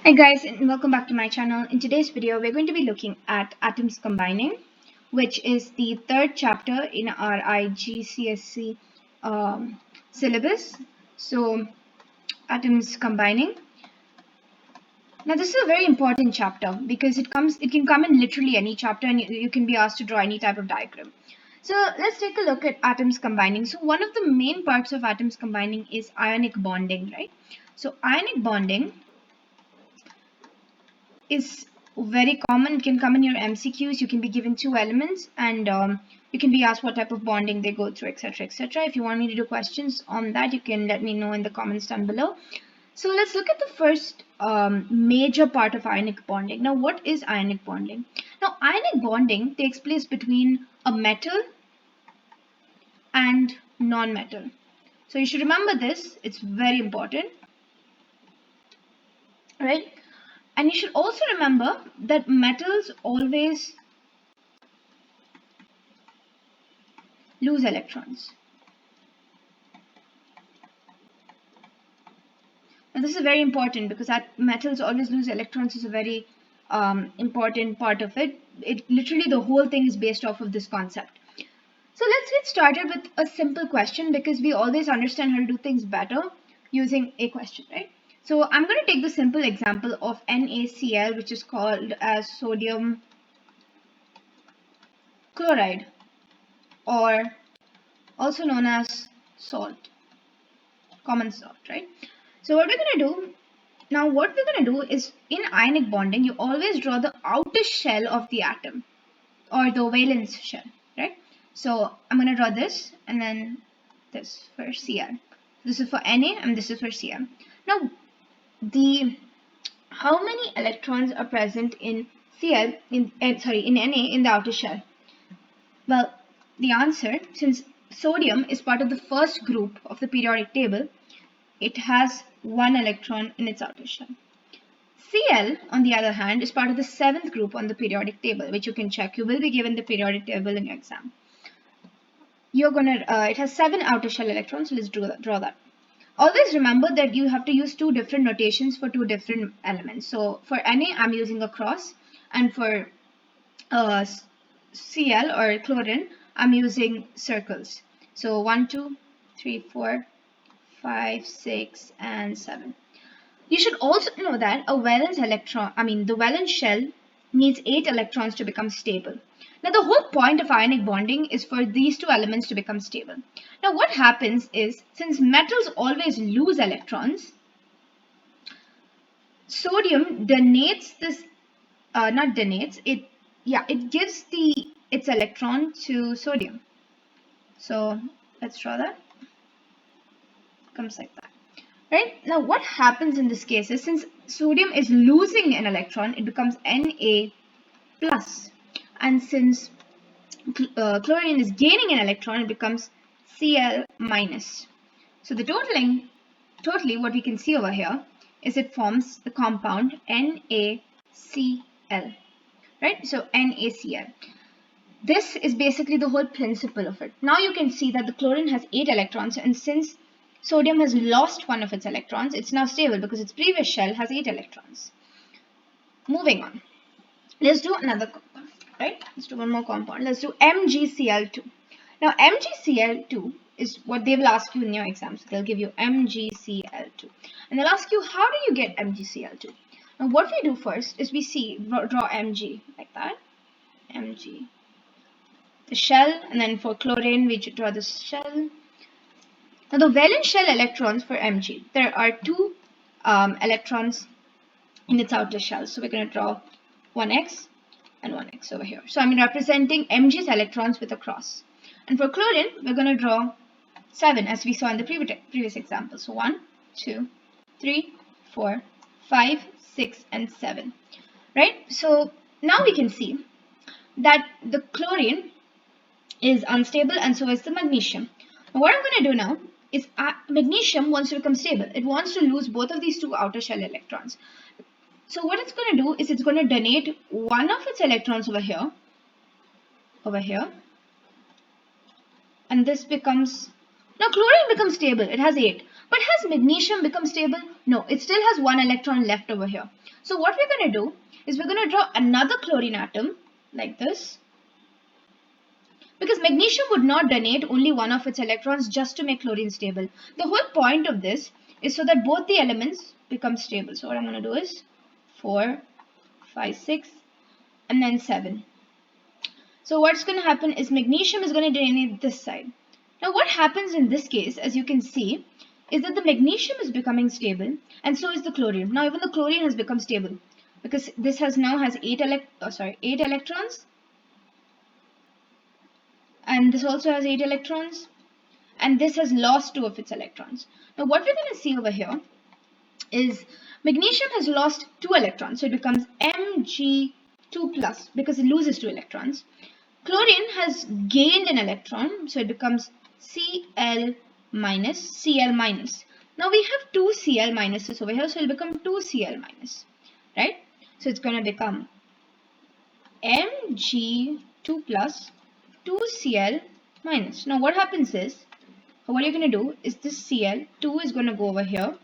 Hi guys, and welcome back to my channel. In today's video we're going to be looking at atoms combining, which is the third chapter in our IGCSE syllabus. So atoms combining. Now this is a very important chapter because it can come in literally any chapter, and you can be asked to draw any type of diagram. So let's take a look at atoms combining. So one of the main parts of atoms combining is ionic bonding, right? So ionic bonding is very common. It can come in your MCQs. You can be given two elements, and you can be asked what type of bonding they go through, etc., etc. If you want me to do questions on that, you can let me know in the comments down below. So let's look at the first major part of ionic bonding. Now, what is ionic bonding? Now, ionic bonding takes place between a metal and non-metal. So you should remember this. It's very important, right? And you should also remember that metals always lose electrons. Now this is very important because metals always lose electrons is a very important part of it. Literally the whole thing is based off of this concept. So let's get started with a simple question because we always understand how to do things better using a question, right? So I'm going to take the simple example of NaCl, which is called as sodium chloride, or also known as salt, common salt, right? So what we're going to do now, what we're going to do is in ionic bonding, you always draw the outer shell of the atom or the valence shell, right? So I'm going to draw this and then this for Cl. This is for Na and this is for Cl. Now, how many electrons are present in Cl in Na in the outer shell? Well, the answer, since sodium is part of the first group of the periodic table, it has one electron in its outer shell. Cl, on the other hand, is part of the seventh group on the periodic table, which you can check. You will be given the periodic table in your exam. It has 7 outer shell electrons, so let's draw that. Always remember that you have to use two different notations for two different elements. So for Na, I'm using a cross, and for Cl or chlorine, I'm using circles. So 1, 2, 3, 4, 5, 6, and 7. You should also know that the valence shell needs 8 electrons to become stable. Now the whole point of ionic bonding is for these two elements to become stable. Now what happens is, since metals always lose electrons, sodium donates this, it gives its electron to sodium. So let's draw that. Comes like that. Right? Now what happens in this case is, since sodium is losing an electron, it becomes Na plus, and since chlorine is gaining an electron, it becomes Cl minus. So the totally what we can see over here is it forms the compound NaCl, right? So NaCl. This is basically the whole principle of it. Now you can see that the chlorine has 8 electrons, and since sodium has lost one of its electrons, it's now stable because its previous shell has 8 electrons. Moving on. Let's do another compound, right? Let's do one more compound. Let's do MgCl2. Now MgCl2 is what they will ask you in your exams. They'll give you MgCl2. And they'll ask you, how do you get MgCl2? Now what we do first is we draw Mg like that. Mg. The shell, and then for chlorine we draw the shell. Now the valence shell electrons for Mg, there are 2 electrons in its outer shell. So we're going to draw 1x and 1x over here. So I'm representing Mg's electrons with a cross. And for chlorine, we're going to draw 7 as we saw in the previous example. So 1, 2, 3, 4, 5, 6, and 7. Right? So now we can see that the chlorine is unstable, and so is the magnesium. Now what I'm going to do now is magnesium wants to become stable. It wants to lose both of these 2 outer shell electrons. So what it's going to do is it's going to donate one of its electrons over here, and this becomes, now chlorine becomes stable. It has 8, But has magnesium become stable? No, it still has one electron left over here. So what we're going to do is we're going to draw another chlorine atom like this, because magnesium would not donate only one of its electrons just to make chlorine stable. The whole point of this is so that both the elements become stable. So what I'm going to do is 4, 5, 6 and then 7. So what's going to happen is magnesium is going to donate this side. Now what happens in this case, as you can see, is that the magnesium is becoming stable and so is the chlorine. Now even the chlorine has become stable because this now has 8 electrons, and this also has 8 electrons, and this has lost 2 of its electrons. Now what we're going to see over here is magnesium has lost 2 electrons, so it becomes Mg2 plus because it loses 2 electrons. Chlorine has gained an electron, so it becomes Cl minus, Cl minus. Now we have 2 Cl minuses over here, so it will become 2 Cl minus, right? So it's going to become Mg2 plus 2 Cl minus. Now what happens is, what you're going to do is this Cl2 is going to go over here,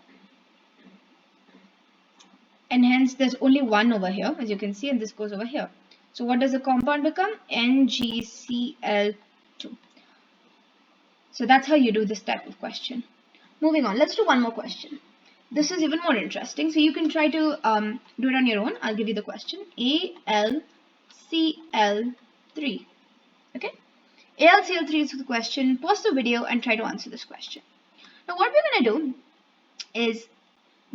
and hence there's only one over here, as you can see, and this goes over here. So what does the compound become? NgCl2. So that's how you do this type of question. Moving on, let's do one more question. This is even more interesting, so you can try to do it on your own. I'll give you the question. AlCl3. Okay? AlCl3 is the question. Pause the video and try to answer this question. Now what we're going to do is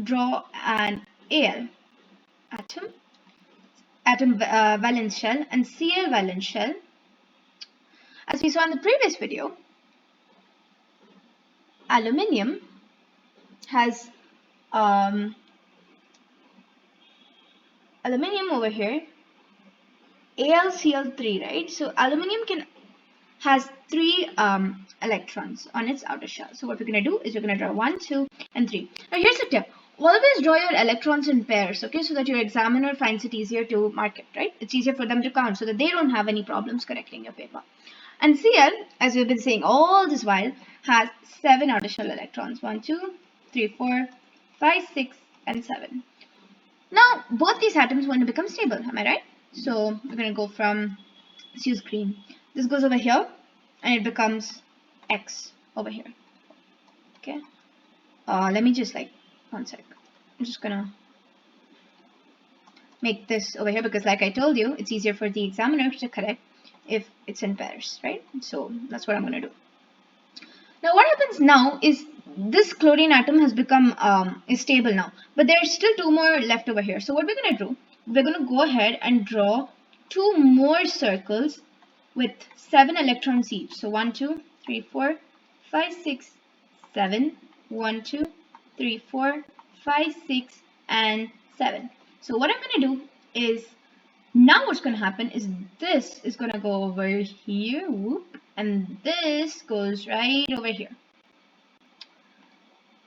draw an Al atom valence shell and Cl valence shell. As we saw in the previous video, aluminium has aluminium over here, AlCl3, right? So aluminium has 3 electrons on its outer shell. So what we're going to do is we're going to draw 1, 2 and 3. Now here's the tip. Always draw your electrons in pairs, okay, so that your examiner finds it easier to mark it, right? It's easier for them to count so that they don't have any problems correcting your paper. And Cl, as we've been saying all this while, has 7 outer shell electrons. 1, 2, 3, 4, 5, 6 and 7. Now both these atoms want to become stable, am I right? So we're going to go from, let's use green. This goes over here and it becomes X over here. Okay. Let me just one sec. I'm just gonna make this over here because like I told you, it's easier for the examiner to correct if it's in pairs, right? So that's what I'm gonna do. Now what happens now is this chlorine atom has become is stable now, but there's still 2 more left over here. So what we're gonna do, we're gonna go ahead and draw 2 more circles with 7 electrons each. So 1, 2, 3, 4, 5, 6, 7, 1, 2, 3, 4, 5, 6 and 7. So what I'm going to do is, now what's going to happen is this is going to go over here, whoop, and this goes right over here.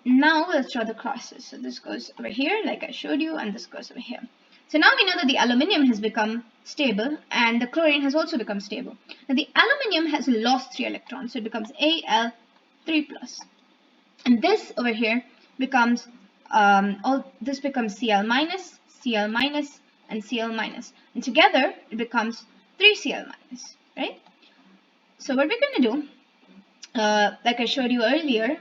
Now let's draw the crosses. So this goes over here like I showed you, and this goes over here. So now we know that the aluminium has become stable and the chlorine has also become stable. Now the aluminium has lost 3 electrons, so it becomes Al3+. And this over here becomes, this becomes Cl minus, Cl minus and Cl minus. And together it becomes 3 Cl minus, right? So what we're going to do, like I showed you earlier,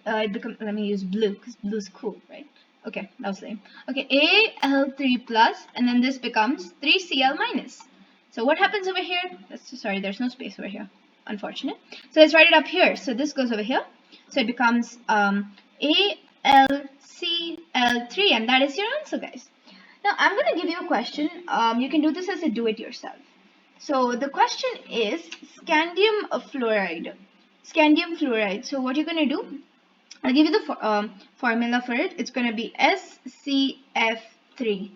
let me use blue because blue is cool, right? Okay, that was lame. Okay, Al3 plus, and then this becomes 3 Cl minus. So what happens over here? Sorry, there's no space over here, unfortunate. So let's write it up here. So this goes over here. So it becomes AlCl3, and that is your answer, guys. Now I'm going to give you a question. You can do this as a do-it-yourself. So the question is scandium fluoride. Scandium fluoride. So what you're going to do, I'll give you the formula for it. It's going to be SCF3.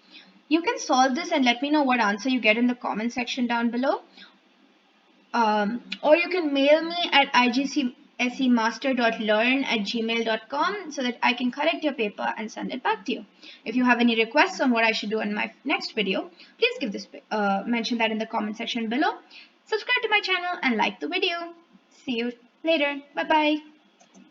You can solve this and let me know what answer you get in the comment section down below. Or you can mail me at igcsemaster.learn@gmail.com so that I can correct your paper and send it back to you. If you have any requests on what I should do in my next video, please mention that in the comment section below. Subscribe to my channel and like the video. See you later. Bye bye.